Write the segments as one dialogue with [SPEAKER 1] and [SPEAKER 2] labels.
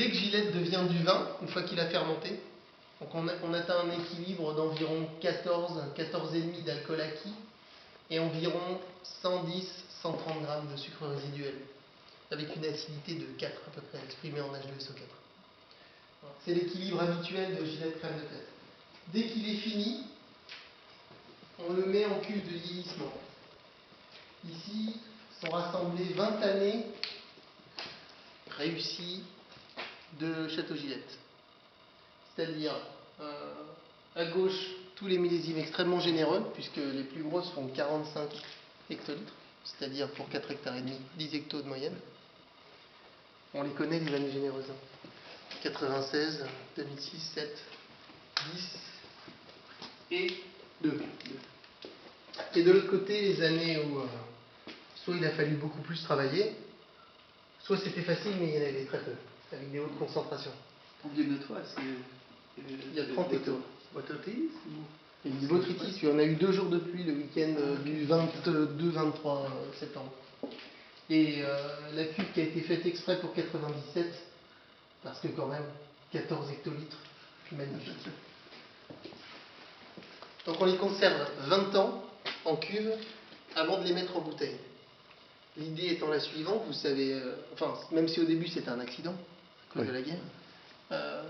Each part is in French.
[SPEAKER 1] Dès que Gilette devient du vin, une fois qu'il a fermenté, donc on atteint un équilibre d'environ 14,5 d'alcool acquis et environ 110-130 grammes de sucre résiduel, avec une acidité de 4 à peu près, exprimée en H2SO4. C'est l'équilibre habituel de Gilette crème de fête. Dès qu'il est fini, on le met en cuve de vieillissement. Ici sont rassemblées 20 années réussies de Château Gilette. C'est-à-dire, à gauche, tous les millésimes extrêmement généreux, puisque les plus grosses font 45 hectolitres, c'est-à-dire pour 4 hectares et demi, 10 hectos de moyenne. On les connaît, les années généreuses. 96, 2006, 7, 10 et 2. Et de l'autre côté, les années où soit il a fallu beaucoup plus travailler, soit c'était facile, mais il y en avait très peu, avec des hautes concentrations.
[SPEAKER 2] Combien de toits
[SPEAKER 1] Il y a 30 hectos.
[SPEAKER 2] Botrytis
[SPEAKER 1] Il y a du botrytis, on a eu 2 jours de pluie le week-end du 22-23 septembre. Et la cuve qui a été faite exprès pour 97, parce que quand même, 14 hectolitres, magnifique. Donc on les conserve 20 ans en cuve avant de les mettre en bouteille. L'idée étant la suivante, vous savez, enfin, même si au début c'était un accident, à cause de la guerre,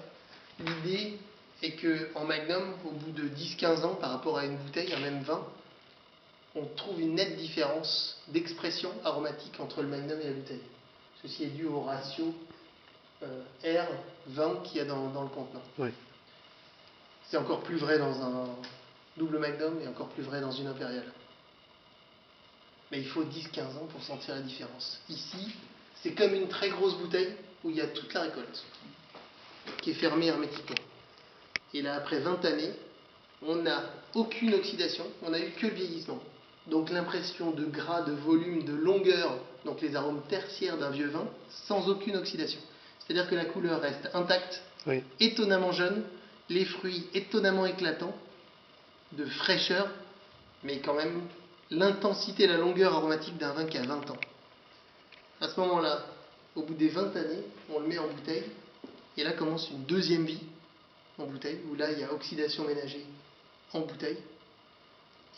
[SPEAKER 1] l'idée est qu'en Magnum, au bout de 10-15 ans, par rapport à une bouteille, un même vin, on trouve une nette différence d'expression aromatique entre le Magnum et la bouteille. Ceci est dû au ratio R-20 qu'il y a dans le contenant.
[SPEAKER 3] Oui.
[SPEAKER 1] C'est encore plus vrai dans un double Magnum et encore plus vrai dans une impériale. Mais il faut 10-15 ans pour sentir la différence. Ici, c'est comme une très grosse bouteille où il y a toute la récolte, qui est fermée hermétiquement. Et là, après 20 années, on n'a aucune oxydation, on n'a eu que le vieillissement. Donc l'impression de gras, de volume, de longueur, donc les arômes tertiaires d'un vieux vin, sans aucune oxydation. C'est-à-dire que la couleur reste intacte,
[SPEAKER 3] Oui.
[SPEAKER 1] étonnamment jeune, les fruits étonnamment éclatants, de fraîcheur, mais quand même l'intensité et la longueur aromatique d'un vin qui a 20 ans. À ce moment-là, au bout des 20 années, on le met en bouteille, et là commence une deuxième vie en bouteille, où là il y a oxydation ménagée en bouteille,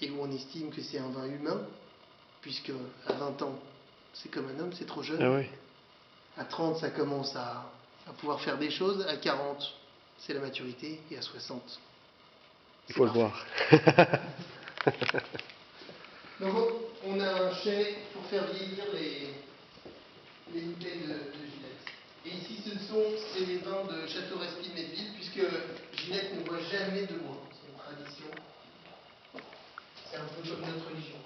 [SPEAKER 1] et où on estime que c'est un vin humain, puisque à 20 ans, c'est comme un homme, c'est trop jeune.
[SPEAKER 3] Ah oui.
[SPEAKER 1] À 30, ça commence à pouvoir faire des choses. À 40, c'est la maturité. Et à 60,
[SPEAKER 3] Il faut le
[SPEAKER 1] parfait.
[SPEAKER 3] voir.
[SPEAKER 1] Donc on a un chai pour faire vieillir les bouteilles de Gilette. Et ici, ce sont les vins de Château Respine-Médeville, puisque Gilette ne boit jamais de bois. C'est une tradition. C'est un peu comme notre religion.